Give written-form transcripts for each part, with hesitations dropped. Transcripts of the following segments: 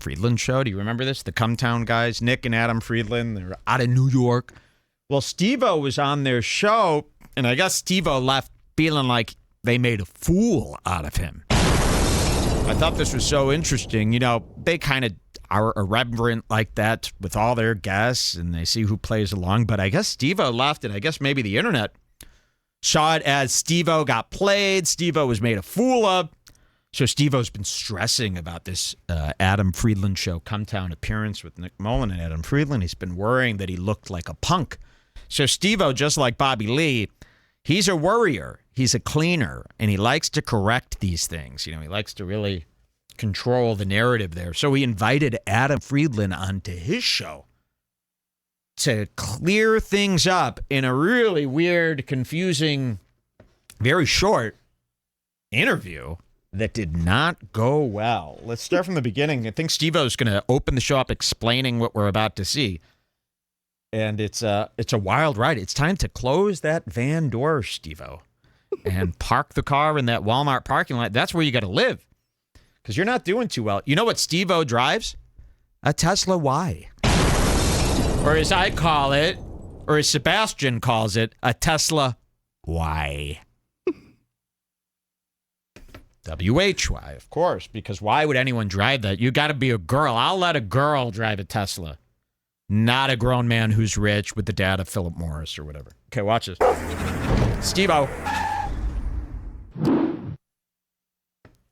Friedland show. Do you remember this? The Cumtown guys, Nick and Adam Friedland. They're out of New York. Well, Steve-O was on their show, and I guess Steve-O left feeling like they made a fool out of him. I thought this was so interesting. You know, they kind of are irreverent like that with all their guests, and they see who plays along. But I guess Steve-O left, and I guess maybe the internet saw it as Steve-O got played. Steve-O was made a fool of. So Steve-O's been stressing about this Adam Friedland show, Cumtown appearance with Nick Mullen and Adam Friedland. He's been worrying that he looked like a punk. So Steve-O, just like Bobby Lee, he's a worrier. He's a cleaner, and he likes to correct these things. You know, he likes to really control the narrative there. So he invited Adam Friedland onto his show to clear things up in a really weird, confusing, very short interview that did not go well. Let's start from the beginning. I think Steve-O's going to open the show up explaining what we're about to see. And it's a wild ride. It's time to close that van door, Steve-O, and park the car in that Walmart parking lot. That's where you got to live because you're not doing too well. You know what Steve-O drives? A Tesla Y. Or as I call it, or as Sebastian calls it, a Tesla Y. W-H-Y, of course, because why would anyone drive that? You got to be a girl. I'll let a girl drive a Tesla. Not a grown man who's rich with the dad of Philip Morris or whatever. Okay, watch this. Steve-O.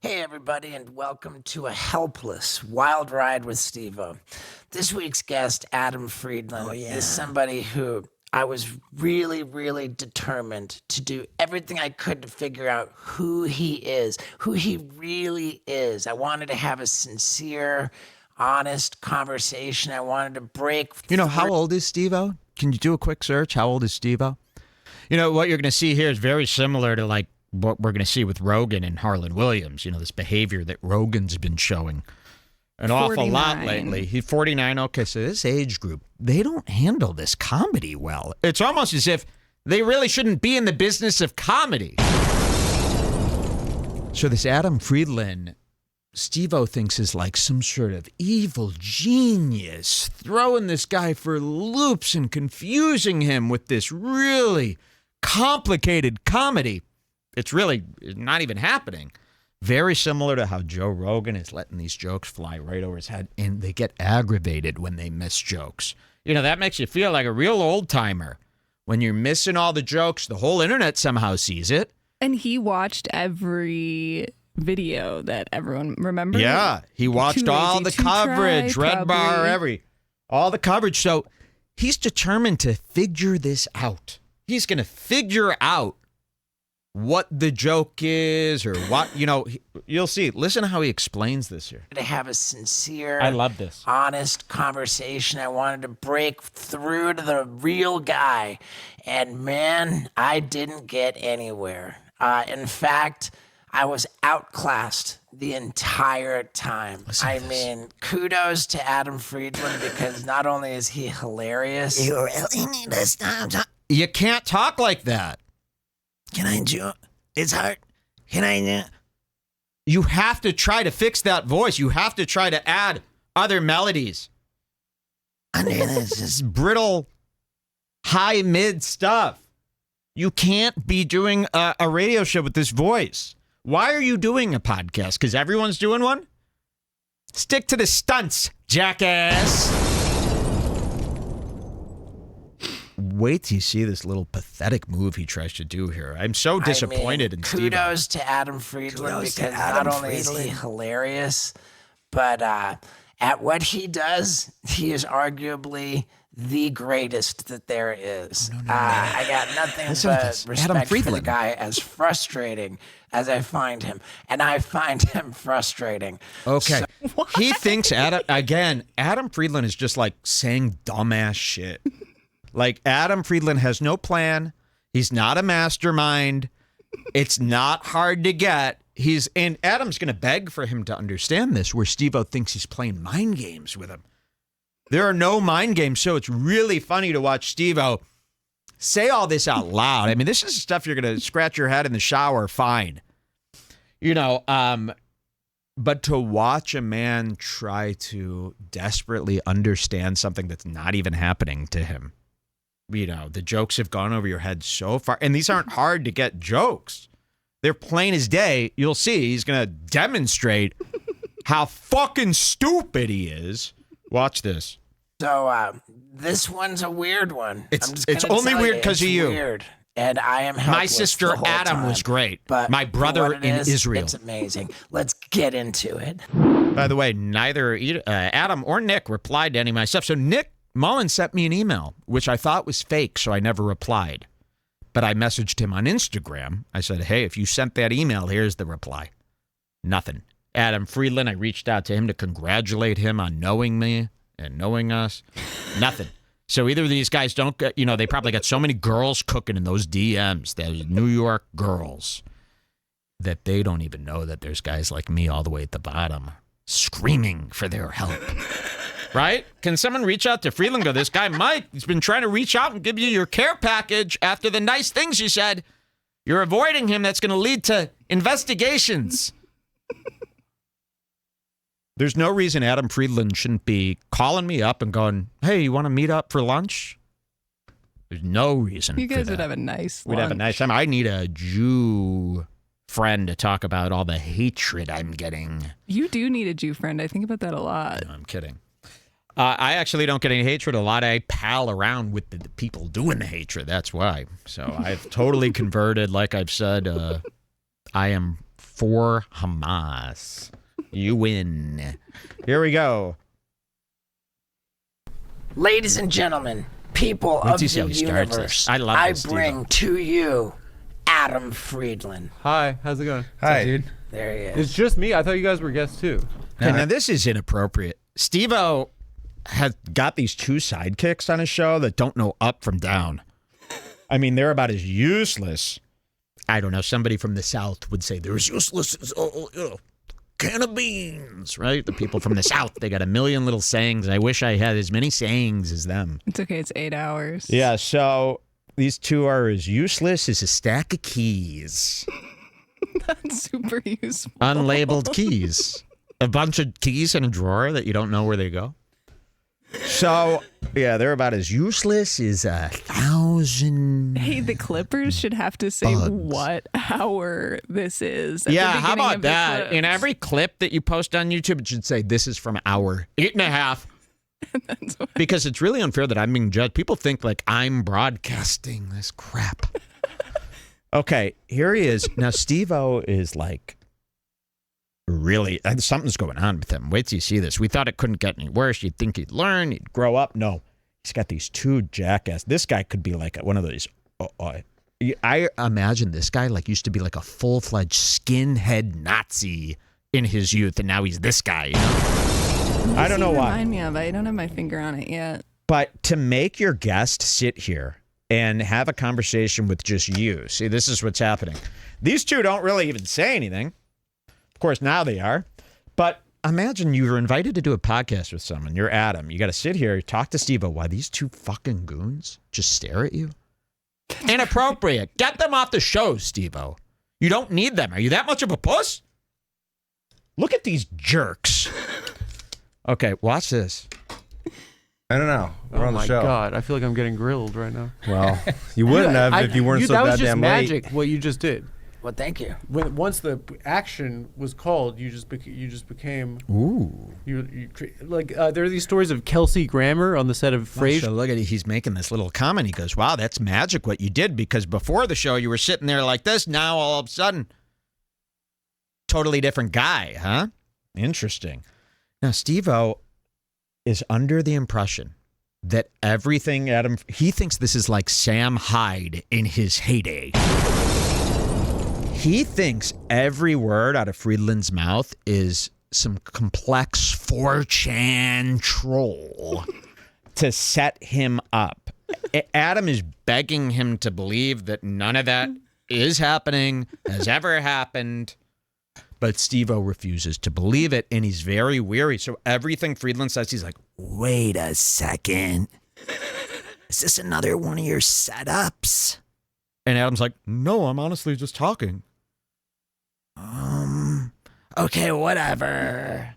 Hey, everybody, and welcome to a helpless wild ride with Steve-O. This week's guest, Adam Friedland, is somebody who I was really, really determined to do everything I could to figure out who he really is. I wanted to have a sincere, honest conversation. I wanted to break. You know, how old is Steve-O? Can you do a quick search? How old is Steve-O? You know, what you're going to see here is very similar to like what we're going to see with Rogan and Harlan Williams. You know, this behavior that Rogan's been showing an 49. Awful lot lately. He's 49. Okay, so this age group, they don't handle this comedy well. It's almost as if they really shouldn't be in the business of comedy. So this Adam Friedland, Steve-O thinks is like some sort of evil genius, throwing this guy for loops and confusing him with this really complicated comedy. It's really not even happening. Very similar to how Joe Rogan is letting these jokes fly right over his head, and they get aggravated when they miss jokes. You know, that makes you feel like a real old-timer. When you're missing all the jokes, the whole internet somehow sees it. And he watched every video that everyone remembers. Yeah, he watched all the coverage, Redbar, all the coverage. So he's determined to figure this out. He's going to figure out what the joke is or what, you know, you'll see. Listen to how he explains this here. To have a sincere, I love this, honest conversation. I wanted to break through to the real guy. And man, I didn't get anywhere. In fact, I was outclassed the entire time. I mean, kudos to Adam Friedland because not only is he hilarious. You really need to stop talking. You can't talk like that. Can I do? It's hard. Can I do? You have to try to fix that voice. You have to try to add other melodies. Under this is brittle, high, mid stuff. You can't be doing a radio show with this voice. Why are you doing a podcast? Because everyone's doing one? Stick to the stunts, jackass. Wait till you see this little pathetic move he tries to do here. I'm so disappointed in Steve-O. Kudos to Adam Friedland because not only is he hilarious, but at what he does, he is arguably the greatest that there is. No. I got nothing but respect for the guy, as frustrating as I find him. And I find him frustrating. Okay. So, he thinks, Adam Friedland is just like saying dumbass shit. Like, Adam Friedland has no plan. He's not a mastermind. It's not hard to get. And Adam's going to beg for him to understand this, where Steve-O thinks he's playing mind games with him. There are no mind games, so it's really funny to watch Steve-O say all this out loud. I mean, this is stuff you're going to scratch your head in the shower, fine. You know, But to watch a man try to desperately understand something that's not even happening to him, you know, the jokes have gone over your head so far. And these aren't hard to get jokes. They're plain as day. You'll see he's going to demonstrate how fucking stupid he is. Watch this. So this one's a weird one. It's only weird because of you. Weird. And I am helpless. My sister the whole Adam time. was great. But my brother for what it in is, Israel. It's amazing. Let's get into it. By the way, neither Adam or Nick replied to any of my stuff. So Nick Mullen sent me an email, which I thought was fake, so I never replied. But I messaged him on Instagram. I said, hey, if you sent that email, here's the reply. Nothing. Adam Friedland, I reached out to him to congratulate him on knowing me and knowing us. Nothing. So either of these guys don't get, you know, they probably got so many girls cooking in those DMs, those New York girls, that they don't even know that there's guys like me all the way at the bottom screaming for their help. Right? Can someone reach out to Friedland and go, this guy Mike, he's been trying to reach out and give you your care package after the nice things you said. You're avoiding him. That's going to lead to investigations. There's no reason Adam Friedland shouldn't be calling me up and going, hey, you want to meet up for lunch? There's no reason You guys for would that. have a nice We'd have a lunch. nice time. I need a Jew friend to talk about all the hatred I'm getting. You do need a Jew friend. I think about that a lot. No, I'm kidding. I actually don't get any hatred a lot. I pal around with the people doing the hatred. That's why. So I've totally converted. Like I've said, I am for Hamas. You win. Here we go. Ladies and gentlemen, people Wait of till you the see how he starts universe, this. I love this, bring to you Adam Friedland. Hi, how's it going? Hi. Dude. There he is. It's just me. I thought you guys were guests too. Okay, now this is inappropriate. Steve-O has got these two sidekicks on his show that don't know up from down. I mean, they're about as useless. I don't know. Somebody from the South would say they're as useless as can of beans, right? The people from the South, they got a million little sayings. I wish I had as many sayings as them. It's okay. It's 8 hours. Yeah, so these two are as useless as a stack of keys. That's super useful. Unlabeled keys. A bunch of keys in a drawer that you don't know where they go. So, yeah, they're about as useless as 1,000. Hey, the Clippers should have to say Bugs. what hour this is. at the Yeah, how beginning about of the that? In clips. every clip that you post on YouTube, it should say, this is from hour 8.5. That's what- Because it's really unfair that I'm being judged. People think like I'm broadcasting this crap. Okay, here he is. Now, Steve-O is like, really, something's going on with him. Wait till you see this. We thought it couldn't get any worse. You'd think he'd learn, he'd grow up. No, he's got these two jackass. This guy could be like one of these. I imagine this guy like used to be like a full-fledged skinhead Nazi in his youth, and now he's this guy. You know? I don't know why. Remind me of. I don't have my finger on it yet. But to make your guest sit here and have a conversation with just you, see, this is what's happening. These two don't really even say anything. Of course, now they are. But imagine you were invited to do a podcast with someone. You're Adam. You got to sit here, talk to Steve-O. Why these two fucking goons just stare at you? Inappropriate. Get them off the show, Steve-O. You don't need them. Are you that much of a puss? Look at these jerks. Okay, watch this. I don't know. We're on the show. Oh my God, I feel like I'm getting grilled right now. Well, you wouldn't have if you weren't so that was just goddamn magic. late. What you just did. Well, thank you. Once the action was called, you just became. Ooh. There are these stories of Kelsey Grammer on the set of Frasier. So look at it. He's making this little comment. He goes, wow, that's magic what you did, because before the show you were sitting there like this. Now all of a sudden, totally different guy, huh? Interesting. Now, Steve-O is under the impression that everything he thinks this is like Sam Hyde in his heyday. He thinks every word out of Friedland's mouth is some complex 4chan troll to set him up. Adam is begging him to believe that none of that is happening, has ever happened. But Steve-O refuses to believe it, and he's very weary. So everything Friedland says, he's like, Wait a second. Is this another one of your setups? and Adam's like, no, I'm honestly just talking. Okay, whatever.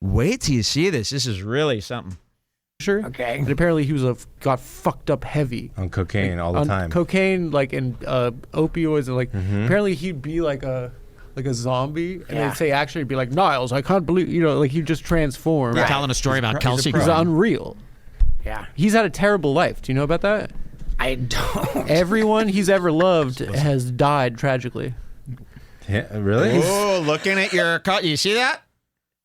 Wait till you see this. This is really something. Sure. Okay. And apparently he was got fucked up heavy. On cocaine all the On time. cocaine, like, and opioids, and like, apparently he'd be like a zombie, and Yeah. they'd say actually be like, Niles, I can't believe, like he'd just transform. You're telling a story about Kelsey He's Grammer. unreal. Yeah. He's had a terrible life. Do you know about that? I don't. Everyone he's ever loved has died tragically. Yeah, really? Oh, looking at your cut. You see that?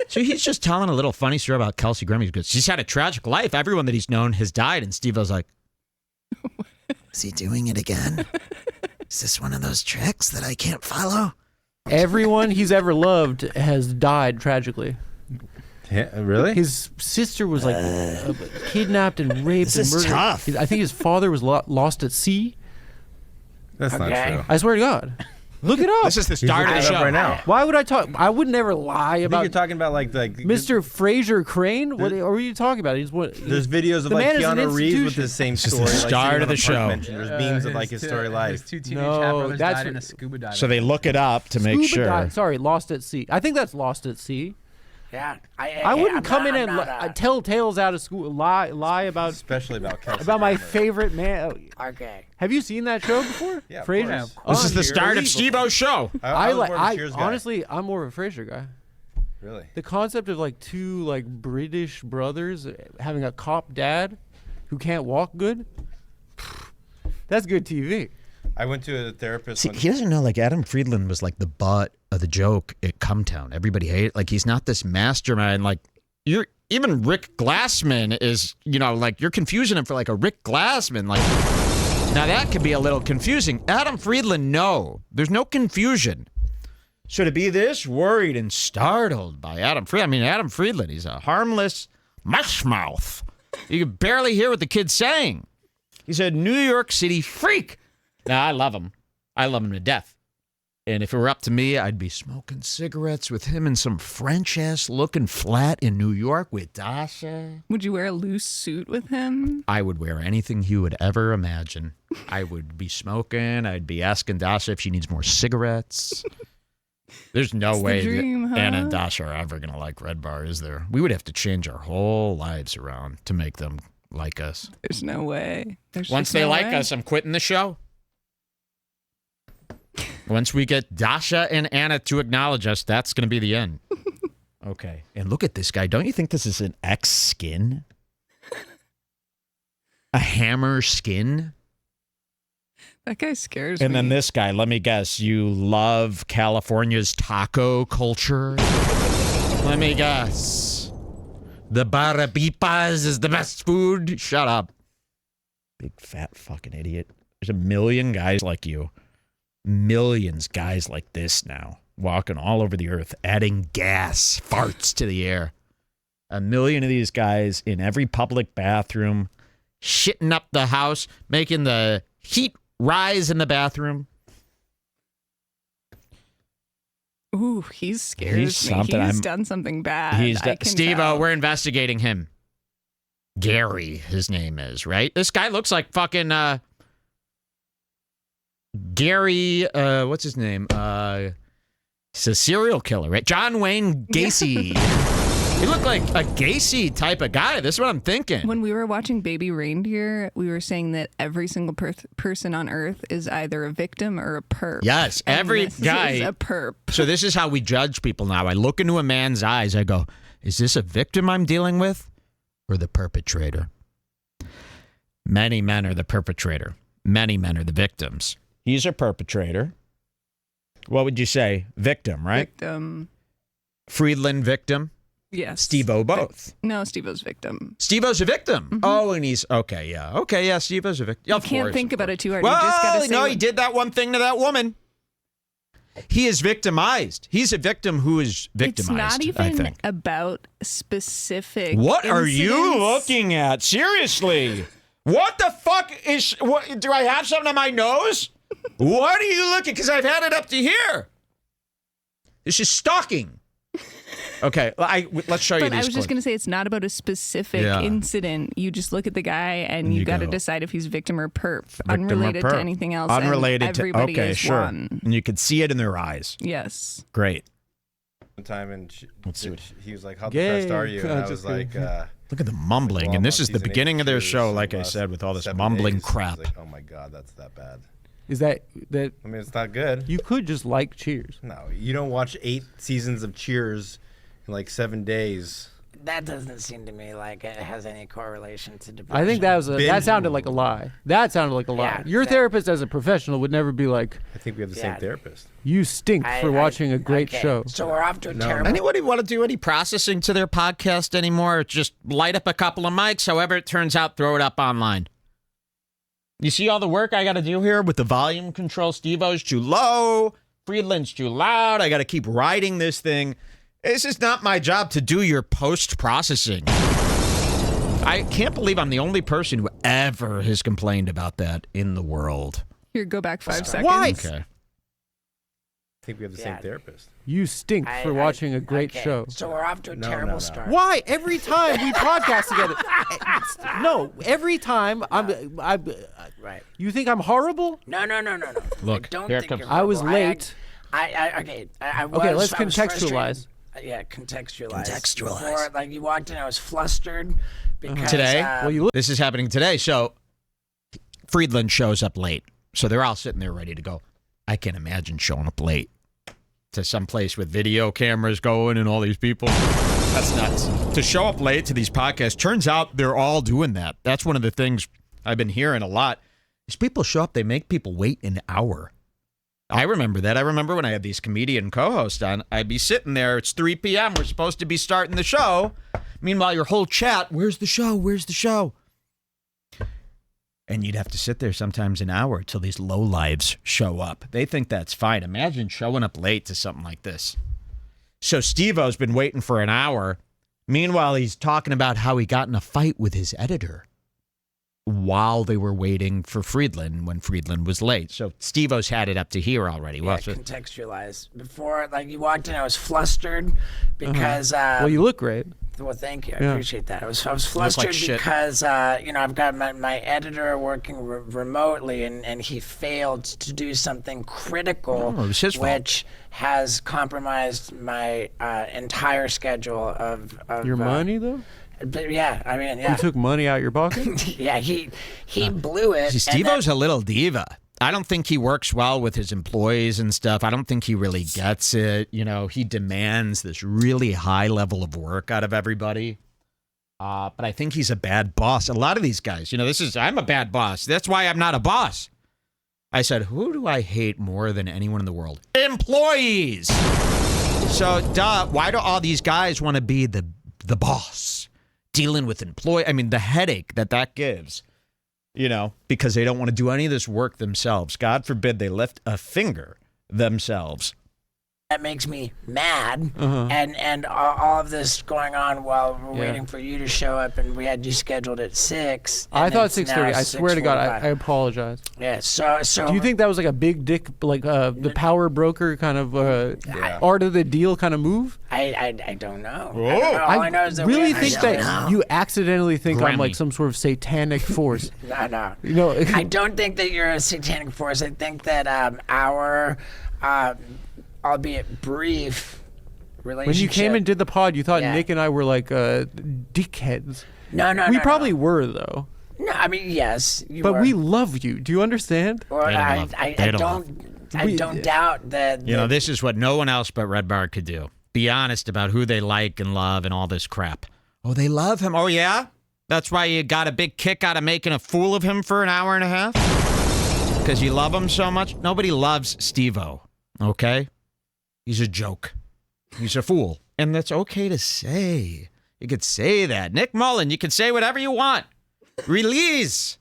So he's just telling a little funny story about Kelsey Grammer. He goes, she's had a tragic life. Everyone that he's known has died. And Steve-O's like, Is he doing it again? Is this one of those tricks that I can't follow? Everyone he's ever loved has died tragically. Yeah, really? His sister was like kidnapped and raped This and is murdered. tough. I think his father was lost at sea. That's not Okay. true. I swear to God. Look it up. this is the He's start of looking the it up show. right now. Why would I talk? I would never lie I think about you're talking about like Mr. Fraser Crane. What are you talking about? He's what? There's videos of The like man is an Keanu Reeves with institution. the same is the story. like, start sitting of on the a show. park bench, and there's memes of like his story life. His two teenage No, half brothers that's died in what- a scuba dive. So they look it up to make Scuba sure. dive- sorry, Lost at Sea. I think that's Lost at Sea. Yeah. I wouldn't I'm come not- in I'm and not, tell tales out of school, lie about Especially about Kelsey. my Grammer. favorite man. Okay. Have you seen that show before? Yeah, of Frasier. course. This is the start of Unbelievable. Steve-O's show. I was more of a Cheers guy. honestly, I'm more of a Frasier guy. Really? The concept of like two like British brothers having a cop dad who can't walk good. That's good TV. I went to a therapist. See, when- he doesn't know, like, Adam Friedland was like the butt of the joke at Cumtown. Everybody hated it. Like, he's not this mastermind. Like, even Rick Glassman is, like, you're confusing him for like a Rick Glassman. Like, now that could be a little confusing. Adam Friedland, no. There's no confusion. So to be this worried and startled by Adam Friedland, Adam Friedland, he's a harmless mush mouth. You can barely hear what the kid's saying. He's a New York City freak. Now, I love him. I love him to death. And if it were up to me, I'd be smoking cigarettes with him in some French-ass looking flat in New York with Dasha. Would you wear a loose suit with him? I would wear anything he would ever imagine. I would be smoking. I'd be asking Dasha if she needs more cigarettes. There's no It's the way dream, that huh? Anna and Dasha are ever going to like Redbar, is there? We would have to change our whole lives around to make them like us. There's no way. There's Once just they no like way. us, I'm quitting the show. Once we get Dasha and Anna to acknowledge us, that's going to be the end. Okay. And look at this guy. Don't you think this is an X skin? A hammer skin? That guy scares And me. then this guy, let me guess, you love California's taco culture? Let me guess. The Barabipas is the best food? Shut up. Big fat fucking idiot. There's a million guys like you. Millions guys like this now. Walking all over the earth, adding gas, farts to the air. A million of these guys in every public bathroom, shitting up the house, making the heat rise in the bathroom. Ooh, he scares He's me. something. He's I'm- done something bad. Steve-O, tell. we're investigating him. Gary, his name is, right? This guy looks like fucking Gary, what's his name? He's a serial killer, right? John Wayne Gacy. He looked like a Gacy type of guy. This is what I'm thinking. When we were watching Baby Reindeer, we were saying that every single person on Earth is either a victim or a perp. Yes, And every this guy. is a perp. So this is how we judge people now. I look into a man's eyes. I go, is this a victim I'm dealing with or the perpetrator? Many men are the perpetrator. Many men are the victims. He's a perpetrator. What would you say? Victim, right? Victim. Friedland, victim. Yes. Steve-O, both. No, Steve-O's victim. Steve-O's a victim. Oh, and he's, okay, yeah. Okay, yeah, Steve-O's a victim. You Of can't course, think of about course. it too hard. You just Well, gotta say no, what- he did that one thing to that woman. He is victimized. He's a victim who is victimized, It's I not even think. about specific. What are you incidents. looking at? Seriously. What the fuck is... What, do I have something on my nose? What are you looking... Because I've had it up to here. This is stalking. Okay, let's show you But these I was just clips. going to say it's not about a specific Yeah. incident. You just look at the guy and You you got to go. decide if he's victim or perp, Victim or unrelated perp. to anything else. and Unrelated to... everybody Okay, is sure. one. And you could see it in their eyes. Yes. Great. one time, and Let's see what- he was like, "How Gay. depressed are you?" And I was Just like, kidding. Look at the mumbling, well, and I'm this on is the season 8 beginning of their Cheers show, for like the I last said, with all this 7 mumbling days. I was crap. like, oh my god, that's that bad. Is that I mean, it's not good. you could just like Cheers? No, you don't watch 8 seasons of Cheers in like 7 days. That doesn't seem to me like it has any correlation to depression. I think that was that Binge. sounded like a lie. That sounded like a lie. Yeah, Your that- therapist, as a professional, would never be like, I think we have the Yeah. same therapist. "You stink for watching a great okay, show." So we're off to a terrible. Anybody want to do any processing to their podcast anymore? Or just light up a couple of mics, however it turns out, throw it up online. You see all the work I got to do here with the volume control? Steve-O's too low. Friedland's too loud. I got to keep riding this thing. This is not my job to do your post-processing. I can't believe I'm the only person who ever has complained about that in the world. Here, go back 5 seconds. Why? Okay. I think we have the Yeah. same therapist. You stink for watching a great okay, show. So we're off to a terrible no. start. Why every time we podcast together? No, every time I'm. Right. You think I'm horrible? No. Look, I don't here it think comes. you're I was horrible. late. I was, Okay, let's I was contextualize. frustrated. Yeah, contextualize. Contextualize. Before, like you walked in, I was flustered because Today? Well, you look. This is happening today. So Friedland shows up late. So they're all sitting there ready to go. I can't imagine showing up late to some place with video cameras going and all these people. That's nuts. To show up late to these podcasts, turns out they're all doing that. That's one of the things I've been hearing a lot. Is people show up, they make people wait an hour. I remember that. I remember when I had these comedian co-hosts on, I'd be sitting there, it's 3 p.m., we're supposed to be starting the show. Meanwhile, your whole chat, where's the show? Where's the show? And you'd have to sit there sometimes an hour till these lowlives show up. They think that's fine. Imagine showing up late to something like this. So Steve-O's been waiting for an hour. Meanwhile, he's talking about how he got in a fight with his editor while they were waiting for Friedland when Friedland was late. So Steve-O's had it up to here already. Yeah, Watch it. contextualize. Before, like you walked in, I was flustered because. Well, you look great. Well, thank you. I Yeah. appreciate that. I was like flustered shit. because I've got my editor working remotely, and he failed to do something critical, Oh, it was his fault. which has compromised my entire schedule of Your money though. But yeah, I mean, yeah, You took money out your pocket. yeah. He blew it. See, and Steve-O's a little diva. I don't think he works well with his employees and stuff. I don't think he really gets it. You know, he demands this really high level of work out of everybody. But I think he's a bad boss. A lot of these guys, I'm a bad boss. That's why I'm not a boss. I said, who do I hate more than anyone in the world? Employees. So, why do all these guys want to be the boss? Dealing with the headache that gives. Because they don't want to do any of this work themselves. God forbid they lift a finger themselves. that makes me mad, and all of this going on while we're waiting for you to show up, and we had you scheduled at 6. I and thought it's 6:30. now I swear to God, I 6:45. apologize. Yeah. So Do you think that was like a big dick, like the power broker kind of art of the deal kind of move? I don't know. I don't know. All I know is that really we think that you accidentally think I'm like Grammy. some sort of satanic force. No. You know, I don't think that you're a satanic force. I think that our, albeit brief, relationship. when you came and did the pod, you thought Yeah. Nick and I were like dickheads. No. We no, probably no. were though. No, I mean yes. You But were. we love you. Do you understand? Or They don't I, love- I, they I don't don't. I We- don't doubt that. This is what no one else but Redbar could do. Be honest about who they like and love and all this crap. Oh, they love him. Oh, yeah? That's why you got a big kick out of making a fool of him for an hour and a half? Because you love him so much? Nobody loves Steve-O, okay? He's a joke. He's a fool. And that's okay to say. You could say that. Nick Mullen, you can say whatever you want. Release.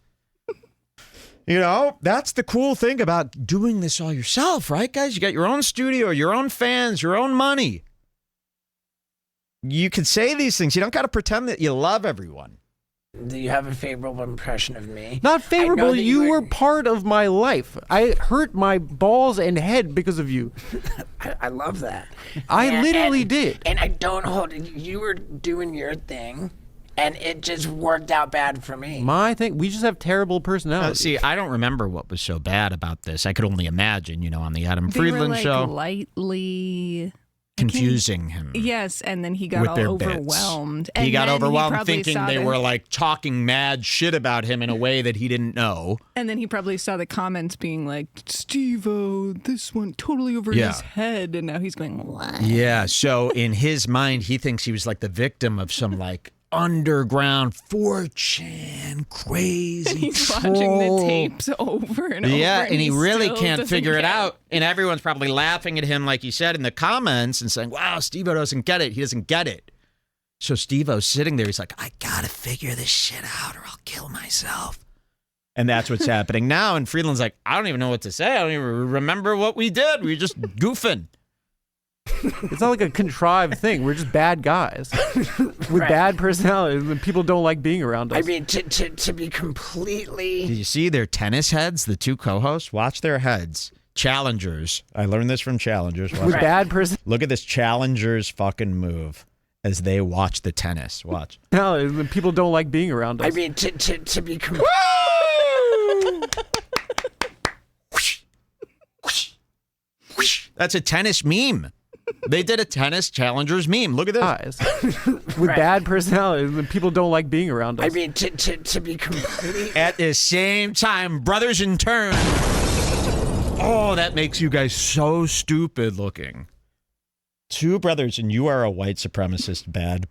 That's the cool thing about doing this all yourself, right, guys? You got your own studio, your own fans, your own money. You can say these things. You don't got to pretend that you love everyone. Do you have a favorable impression of me? Not I know favorable. that You were part of my life. I hurt my balls and head because of you. I love that. I literally did. And I don't hold. You were doing your thing, and it just worked out bad for me. My thing. We just have terrible personalities. See, I don't remember what was so bad about this. I could only imagine, on the Adam They were Friedland like show. lightly confusing him. Yes, and then he got With all their bits. overwhelmed. He And got then overwhelmed probably thinking saw they were like talking mad shit about him in a way that he didn't know. And then he probably saw the comments being like, Steve-O, this went totally over Yeah. his head. And now he's going, what? Yeah, so in his mind, he thinks he was like the victim of some like underground 4chan crazy He's troll. watching the tapes over and over. Yeah, and he really still can't doesn't figure it get out. And everyone's probably laughing at him, like he said in the comments, and saying, wow, Steve-O doesn't get it. He doesn't get it. So Steve-O's sitting there. He's like, I gotta figure this shit out or I'll kill myself. And that's what's happening now. And Friedland's like, I don't even know what to say. I don't even remember what we did. We were just goofing. It's not like a contrived thing. We're just bad guys with bad personalities, and people don't like being around us. I mean, to be completely. Did you see their tennis heads, the two co-hosts? Watch their heads. Challengers. I learned this from challengers. Watch with it. bad personalities, Look at this challengers fucking move as they watch the tennis. Watch. and people don't like being around us. I mean, to be completely. That's a tennis meme. They did a tennis challengers meme. Look at this. guys with bad personalities, and people don't like being around us. I mean, to be completely. At the same time, brothers in turn. Oh, that makes you guys so stupid looking. Two brothers, and you are a white supremacist, bad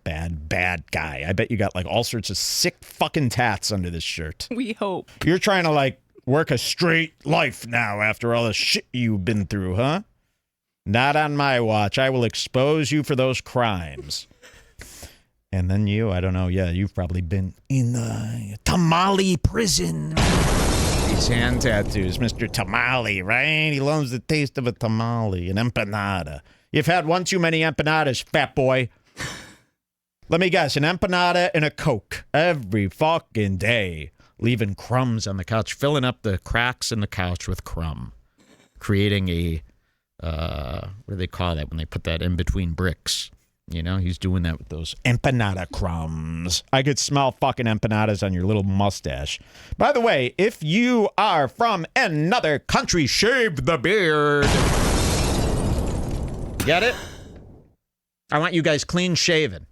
guy. I bet you got like all sorts of sick fucking tats under this shirt. We hope. You're trying to like work a straight life now after all the shit you've been through, huh? Not on my watch. I will expose you for those crimes. And then you, I don't know. Yeah, you've probably been in the tamale prison. These hand tattoos, Mr. Tamale, right? He loves the taste of a tamale, an empanada. You've had one too many empanadas, fat boy. Let me guess, an empanada and a Coke every fucking day. Leaving crumbs on the couch, filling up the cracks in the couch with crumb. Creating a, what do they call that when they put that in between bricks? You know, he's doing that with those empanada crumbs. I could smell fucking empanadas on your little mustache. By the way, if you are from another country, shave the beard. Get it? I want you guys clean shaven.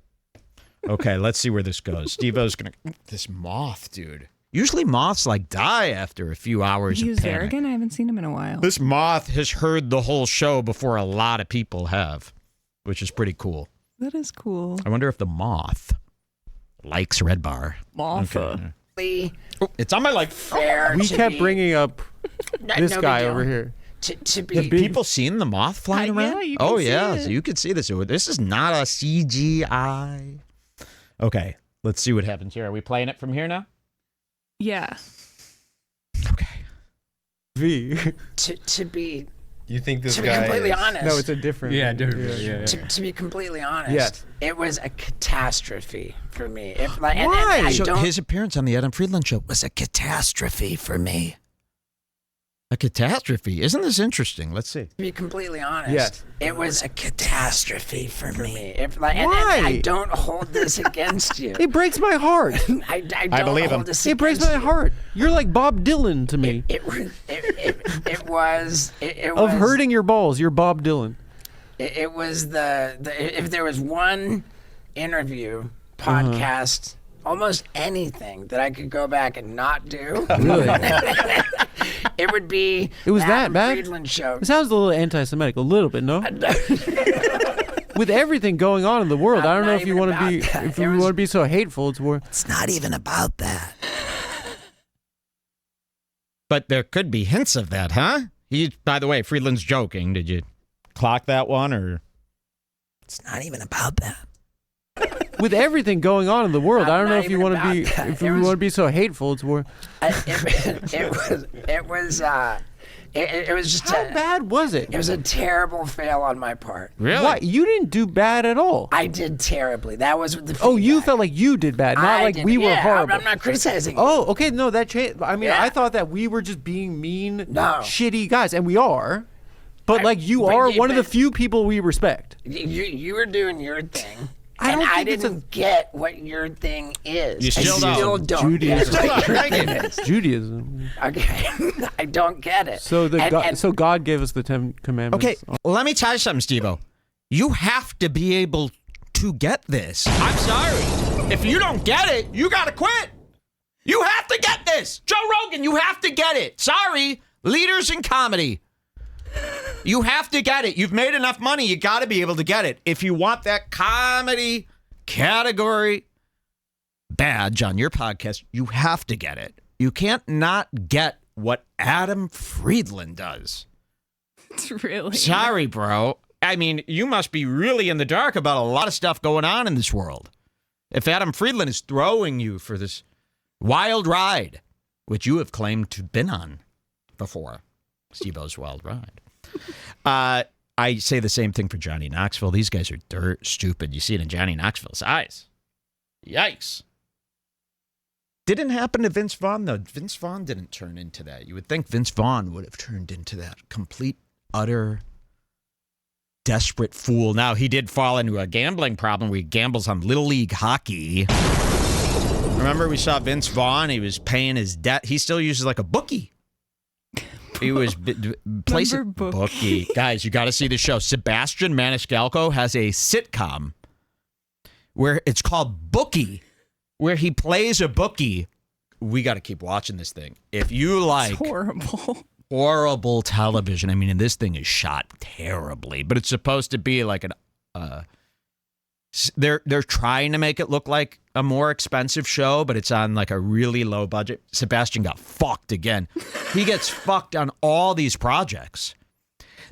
Okay, let's see where this goes. Steve-O's gonna... This moth, dude. Usually moths like die after a few hours He of was there panic. again? I haven't seen him in a while. This moth has heard the whole show before a lot of people have, which is pretty cool. That is cool. I wonder if the moth likes Redbar. Martha. Oh, it's on my like. Fair we to kept be- bringing up No- this no big guy deal. over here. To be. Have people seen the moth flying Yeah, around? you can Oh see yeah, it. so you could see this. This is not a CGI. Okay, let's see what happens here. Are we playing it from here now? Yeah. Okay. V. To be. You think this To be guy completely is... honest. No, it's a different. Yeah. To be completely honest, Yes. it was a catastrophe for me. If, like, and Why? I So don't. his appearance on the Adam Friedland show was a Catastrophe for me. a catastrophe. Isn't this interesting? Let's see. To be completely honest, Yes. it was a catastrophe for me. If, like, and Why? I don't hold this against you. It breaks my heart. I don't believe him. hold this It breaks against my you. heart. You're like Bob Dylan to me. It was Of hurting your balls, you're Bob Dylan. It was the if there was one interview, podcast, almost anything that I could go back and not do, Really? it would be It was the that Adam bad? Friedland show. It sounds a little anti-Semitic, a little bit, no? With everything going on in the world, I don't know Not if you even want to be about that. if It you was- want to be so hateful. It's more. It's not even about that. But there could be hints of that, huh? By the way, Friedland's joking. Did you clock that one or? It's not even about that. With everything going on in the world, I don't know Not if you even want to be about that. if It you was- want to be so hateful. It's more. It was just How bad was it? it was a terrible fail on my part. Really? What? You didn't do bad at all. I did terribly. That was the Oh, you feedback. felt like you did bad, not I like did- we were yeah, horrible. I'm not criticizing. Oh, okay. No, that changed. I mean, Yeah. I thought that we were just being mean, No. shitty guys, and we are. But I- like, you but are you- one of the but- few people we respect. You were doing your thing. I don't and I think it's didn't get what your thing is. You still I don't. don't Judaism. get what your thing is. Judaism. Okay, I don't get it. So And- God gave us the 10 Commandments. Okay, let me tell you something, Steve-O. You have to be able to get this. I'm sorry. If you don't get it, you got to quit. You have to get this. Joe Rogan, you have to get it. Sorry. Leaders in comedy. You have to get it. You've made enough money. You got to be able to get it. If you want that comedy category badge on your podcast, you have to get it. You can't not get what Adam Friedland does. It's really. Sorry, bro. I mean, you must be really in the dark about a lot of stuff going on in this world. If Adam Friedland is throwing you for this wild ride, which you have claimed to have been on before, Steve-O's wild ride. I say the same thing for Johnny Knoxville. These guys are dirt stupid. You see it in Johnny Knoxville's eyes. Yikes. Didn't happen to Vince Vaughn, though. Vince Vaughn didn't turn into that. You would think Vince Vaughn would have turned into that complete, utter, desperate fool. Now, he did fall into a gambling problem where he gambles on Little League hockey. Remember, we saw Vince Vaughn. He was paying his debt. He still uses like a bookie. He was placing bookie. Guys, you got to see the show. Sebastian Maniscalco has a sitcom where it's called Bookie, where he plays a bookie. We got to keep watching this thing. If you like horrible television, I mean, and this thing is shot terribly, but it's supposed to be like they're trying to make it look like a more expensive show, but it's on like a really low budget. Sebastian got fucked again. He gets fucked on all these projects.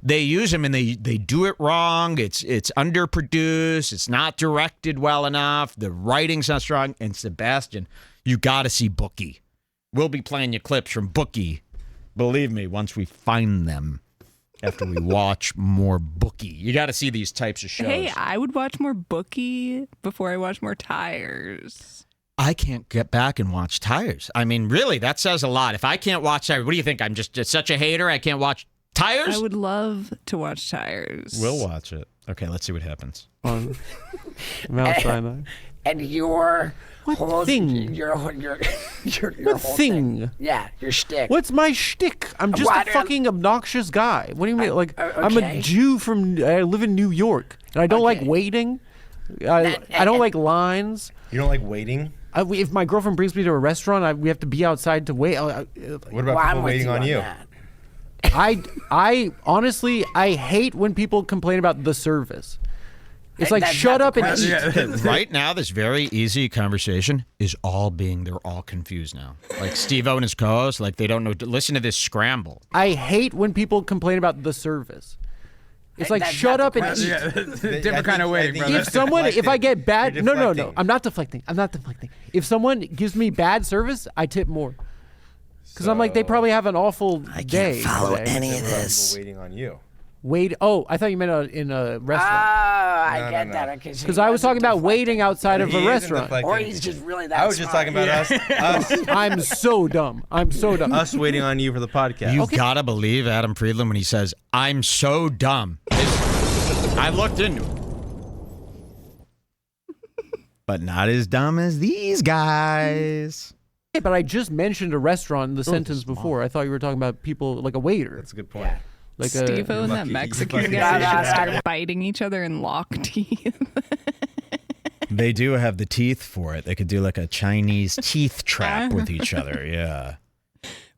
They use him and they do it wrong. It's underproduced. It's not directed well enough. The writing's not strong. And Sebastian, you got to see Bookie. We'll be playing you clips from Bookie. Believe me, once we find them. After we watch more Bookie. You got to see these types of shows. Hey, I would watch more Bookie before I watch more Tires. I can't get back and watch Tires. I mean, really, that says a lot. If I can't watch Tires, what do you think? I'm just such a hater I can't watch Tires? I would love to watch Tires. We'll watch it. Okay, let's see what happens. On Mount Sinai. And your whole thing? Your whole thing? Yeah, your shtick. What's my shtick? I'm just a fucking obnoxious guy. What do you mean? Like, I'm a Jew I live in New York, and I don't like waiting. I don't like lines. You don't like waiting? If my girlfriend brings me to a restaurant, we have to be outside to wait. What about people waiting on you? I honestly, I hate when people complain about the service. It's like, shut up and eat. Right now, this very easy conversation is they're all confused now. Like Steve-O and his co-host, like they don't know. Listen to this scramble. I hate when people complain about the service. It's like, shut up and eat. Different kind of waiting, brother. If I get bad, no. I'm not deflecting. If someone gives me bad service, I tip more. Because I'm like, they probably have an awful day. I can't follow any of this. Waiting on you. Wait. Oh, I thought you meant in a restaurant. I get that. Okay, because I was talking about waiting outside of a restaurant. Or he's just really that I was just talking about us. I'm so dumb. Us waiting on you for the podcast. You've got to believe Adam Friedland when he says, I'm so dumb. I looked into it. But not as dumb as these guys. Yeah, but I just mentioned a restaurant in the sentence before. I thought you were talking about people like a waiter. That's a good point. Yeah. Like Steve-O and that Mexican guy should start biting each other and lock teeth. They do have the teeth for it. They could do like a Chinese teeth trap with each other. Yeah.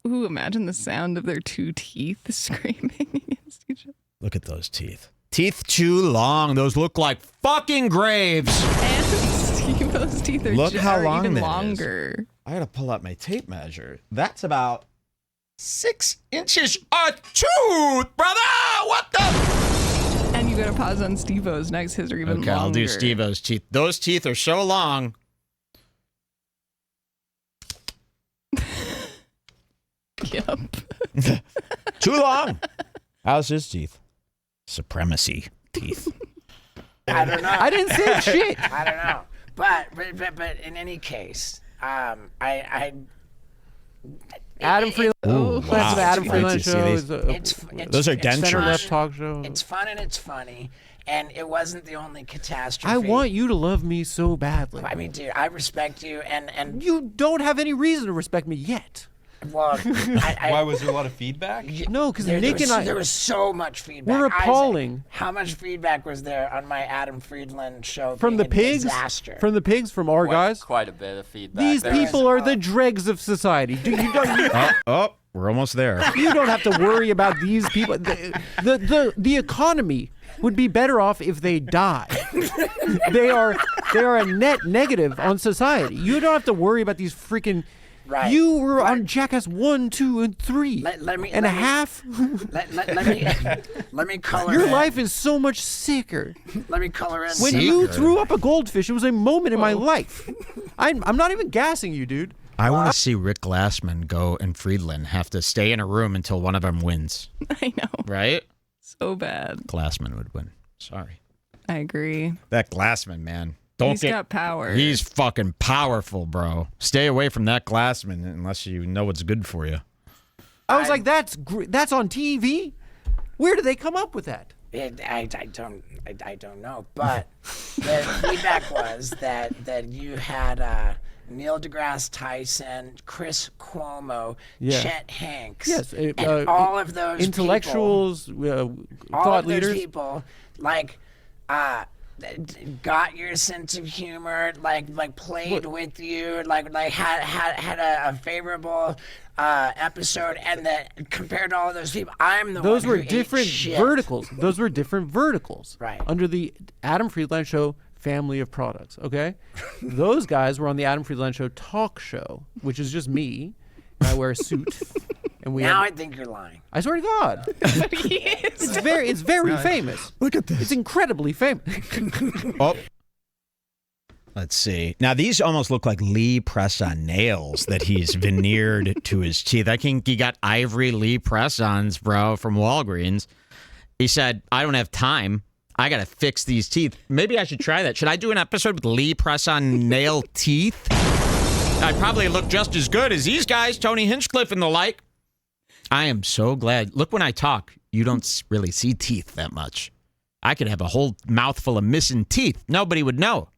Ooh, imagine the sound of their two teeth screaming against each other. Look at those teeth. Teeth too long. Those look like fucking graves. And Steve-O's teeth are, Look how long even that longer. Is. I gotta pull out my tape measure. That's about 6 inches a tooth, brother. What the? And you gotta pause on Steve-O's next. His are even longer. Okay, I'll do Steve-O's teeth. Those teeth are so long. Yep. Too long. How's his teeth? Supremacy teeth. I don't know. I didn't say shit. I don't know. But in any case, I Adam Friedland. Ooh, That's wow. the Adam Wait Friedland to see show. these. Those are dentures. Center left talk show. It's fun and it's funny, and it wasn't the only catastrophe. I want you to love me so badly. I mean, dude, I respect you, and You don't have any reason to respect me yet. Well, Why was there a lot of feedback? No, because Nick and I. There was so much feedback. We're appalling. Isaac, how much feedback was there on my Adam Friedland show? From the pigs? Disaster? From the pigs? From our guys? Quite a bit of feedback. These people are the dregs of society. We're almost there. You don't have to worry about these people. The economy would be better off if they die. They are a net negative on society. You don't have to worry about these freaking. Right. You were on Jackass 1, 2, and 3 let me half. Let me color. Your in. life is so much sicker. Let me color in. When you threw up a goldfish, it was a moment in my life. I'm not even gassing you, dude. I want to see Rick Glassman go and Friedland have to stay in a room until one of them wins. I know. Right? So bad. Glassman would win. Sorry. I agree. That Glassman, man. He's got power. He's fucking powerful, bro. Stay away from that Glassman unless you know what's good for you. I was like, that's on TV? Where did they come up with that? I don't know, but the feedback was that you had Neil deGrasse Tyson, Chris Cuomo, Chet Hanks, and all of those intellectuals, thought leaders. Those people, like, got your sense of humor, like played with you, like had a favorable episode, and that compared to all those people, I'm the one Those were who different ate shit. verticals. Those were different verticals. Right. Under the Adam Friedland Show family of products, okay? Those guys were on the Adam Friedland Show talk show, which is just me, and I wear a suit. And I think you're lying. I swear to God. It's very famous. Look at this. It's incredibly famous. Oh. Let's see. Now, these almost look like Lee press-on nails that he's veneered to his teeth. I think he got ivory Lee press-ons, bro, from Walgreens. He said, I don't have time. I got to fix these teeth. Maybe I should try that. Should I do an episode with Lee press-on nail teeth? I'd probably look just as good as these guys, Tony Hinchcliffe and the like. I am so glad. Look, when I talk, you don't really see teeth that much. I could have a whole mouthful of missing teeth. Nobody would know.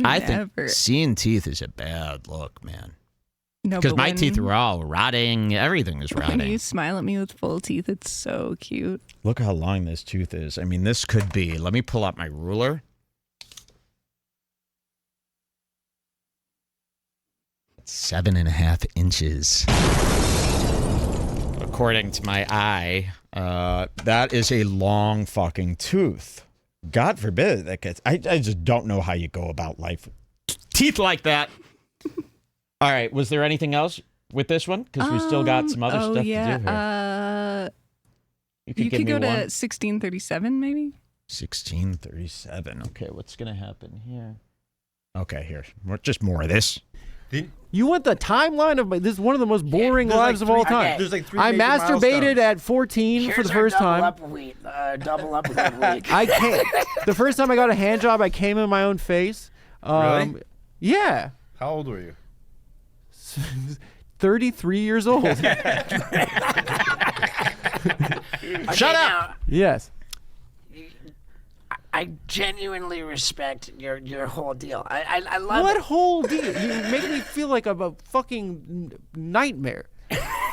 I think seeing teeth is a bad look, man. No, because my teeth are all rotting. Everything is rotting. When you smile at me with full teeth, it's so cute. Look how long this tooth is. I mean, this could be. Let me pull out my ruler. 7.5 inches. According to my eye, that is a long fucking tooth. God forbid that gets. I just don't know how you go about life with teeth like that. All right, was there anything else with this one? Because we still got some other stuff to do here. You could go to 1637, maybe? 1637. Okay, what's going to happen here? Okay, here. Just more of this. You want the timeline of this is one of the most boring lives of all time. There's like 3 I major masturbated milestones. at 14 for the first time. Double up week. I can't. The first time I got a hand job, I came in my own face. Really? Yeah. How old were you? 33 years old. Shut up! Yes. I genuinely respect your whole deal. I love What it. whole deal? You make me feel like I'm a fucking nightmare.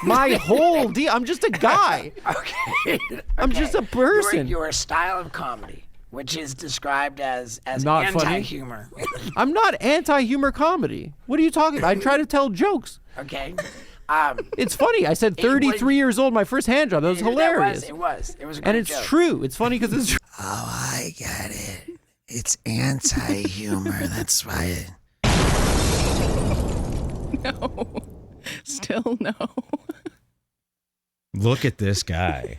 My whole deal. I'm just a guy. Okay. I'm just a person. Your style of comedy, which is described as Not funny. anti-humor. I'm not anti-humor comedy. What are you talking about? I try to tell jokes. Okay. It's funny. I said 33 years old, my first hand job. That was hilarious. It was a great And it's joke. true. It's funny because it's true. Oh, I get it. It's anti-humor. That's why. No. Still no. Look at this guy.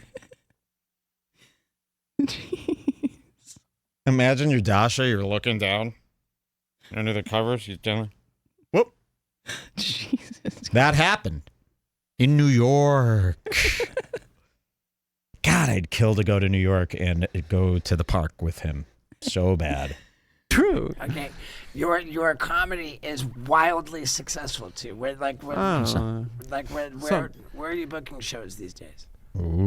Jeez. Imagine you're Dasha, you're looking down under the covers. He's down. Whoop. Jesus. That happened in New York. God, I'd kill to go to New York and go to the park with him. So bad. True. Okay, your comedy is wildly successful too. Where Oh. where are you booking shows these days?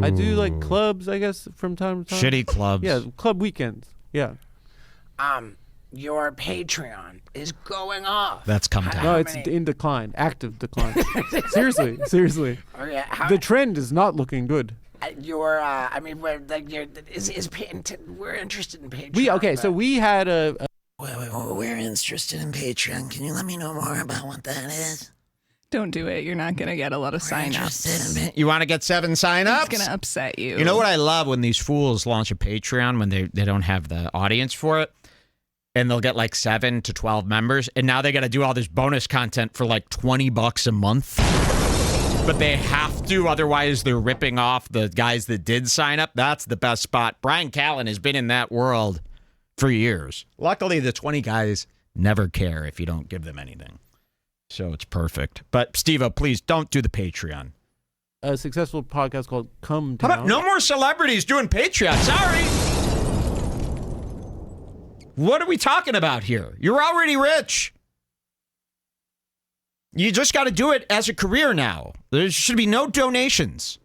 I do like clubs, I guess, from time to time. Shitty clubs. Yeah, club weekends. Yeah. your Patreon is going off. That's come down. No, it's in decline, active decline. seriously. Okay, The trend is not looking good. we're we're interested in Patreon. So we had a Wait, we're interested in Patreon. Can you let me know more about what that is? Don't do it. You're not going to get a lot of sign-ups. You want to get 7 sign-ups? It's going to upset you. You know what I love when these fools launch a Patreon when they don't have the audience for it? And they'll get like 7 to 12 members. And now they got to do all this bonus content for like $20 a month. But they have to, otherwise they're ripping off the guys that did sign up. That's the best spot. Brian Callen has been in that world for years. Luckily, the 20 guys never care if you don't give them anything. So it's perfect. But Steve-O, please don't do the Patreon. a successful podcast called Come How Down. about no more celebrities doing Patreon? Sorry. What are we talking about here? You're already rich. You just got to do it as a career now. There should be no donations.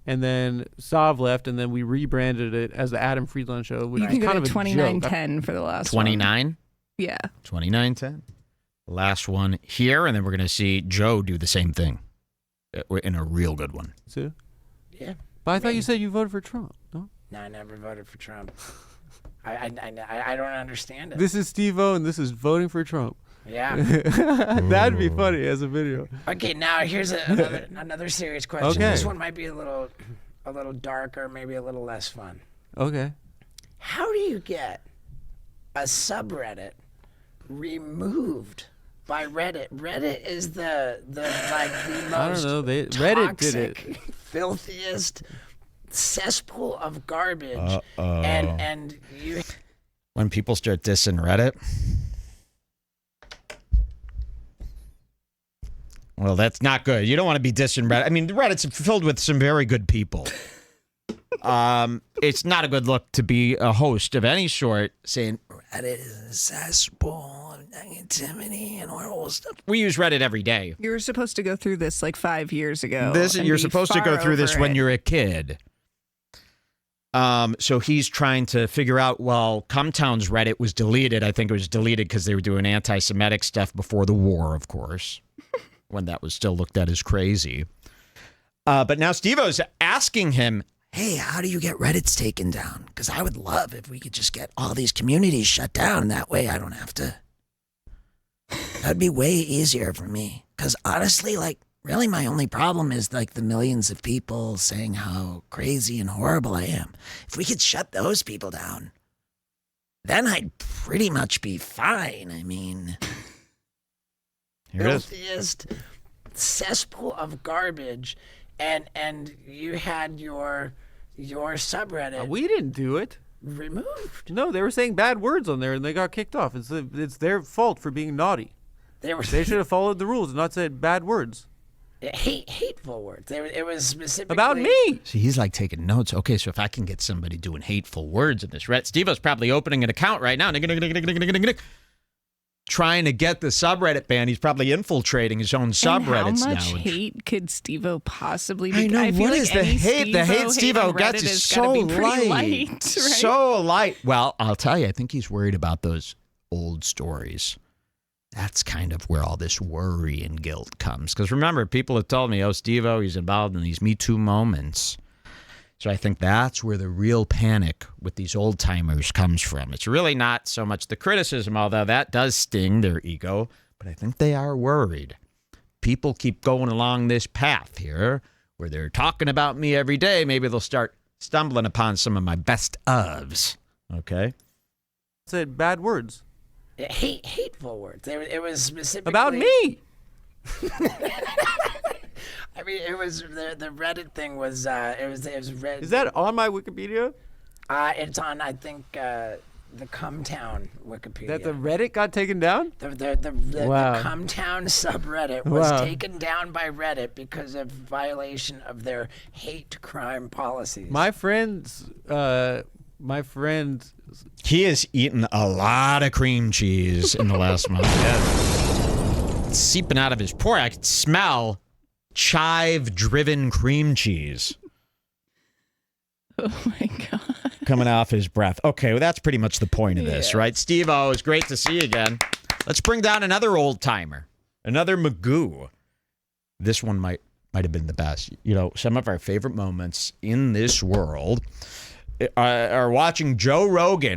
And then Sav left, and then we rebranded it as the Adam Friedland Show, which You is can go kind to of a 2910 for the last one. 29? Yeah. 2910. Last one here, and then we're going to see Joe do the same thing in a real good one. joke. Yeah. But I thought you said you voted for Trump. No? No, I never voted for Trump. I don't understand it. This is Steve-O, and this is voting for Trump. Yeah. That'd be funny as a video. Okay, now here's another serious question. Okay. This one might be a little darker, maybe a little less fun. Okay. How do you get a subreddit removed by Reddit? Reddit is the most I don't know. Reddit did it. toxic, filthiest cesspool of garbage. And you When people start dissing Reddit, well, that's not good. You don't want to be dissing Reddit. I mean, Reddit's filled with some very good people. It's not a good look to be a host of any sort saying, Reddit is a cesspool of negativity and horrible stuff. we use Reddit every day. You were supposed to go through this like 5 years ago. and You're be supposed to go far through this over when it. you're a kid. So he's trying to figure out, well, Cumtown's Reddit was deleted. I think it was deleted because they were doing anti-Semitic stuff before the war, of course, when that was still looked at as crazy. But now Steve-O's asking him, Hey, how do you get Reddits taken down? Because I would love if we could just get all these communities shut down. That way I don't have to. That'd be way easier for me. Because honestly, really my only problem is the millions of people saying how crazy and horrible I am. If we could shut those people down, then I'd pretty much be fine. I mean, here it is. filthiest cesspool of garbage, and you had your subreddit We didn't do it. removed. No, they were saying bad words on there, and they got kicked off. It's their fault for being naughty. They They should have followed the rules and not said bad words. hateful words. It was specifically About me. See, he's like taking notes. Okay, so if I can get somebody doing hateful words in this Reddit, Steve-O's probably opening an account right now, trying to get the subreddit banned. He's probably infiltrating his own subreddits And how much now. hate could Steve-O possibly be? I know, feel what like is the any hate? The hate Steve-O on gets Reddit is has so gotta be pretty light, right? So light. Well, I'll tell you, I think he's worried about those old stories. That's kind of where all this worry and guilt comes. Because remember, people have told me, oh, Steve-O, he's involved in these Me Too moments. So I think that's where the real panic with these old timers comes from. It's really not so much the criticism, although that does sting their ego, but I think they are worried. People keep going along this path here where they're talking about me every day. Maybe they'll start stumbling upon some of my best ofs. Okay? Said bad words. hateful words. It was specifically About me. I mean, it was the Reddit thing was it was Reddit. Is that on my Wikipedia? It's on, I think, the Cumtown Wikipedia. That the Reddit got taken down? The Wow. Cumtown subreddit was Wow. taken down by Reddit because of violation of their hate crime policies. My friend, He has eaten a lot of cream cheese in the last month. Yeah. It's seeping out of his pore. I could smell chive-driven cream cheese. Oh my god. coming off his breath. Okay, well, that's pretty much the point of this, right? Steve-O, it's great to see you again. Let's bring down another old timer, another Magoo. This one might have been the best. You know, some of our favorite moments in this world are watching Joe Rogan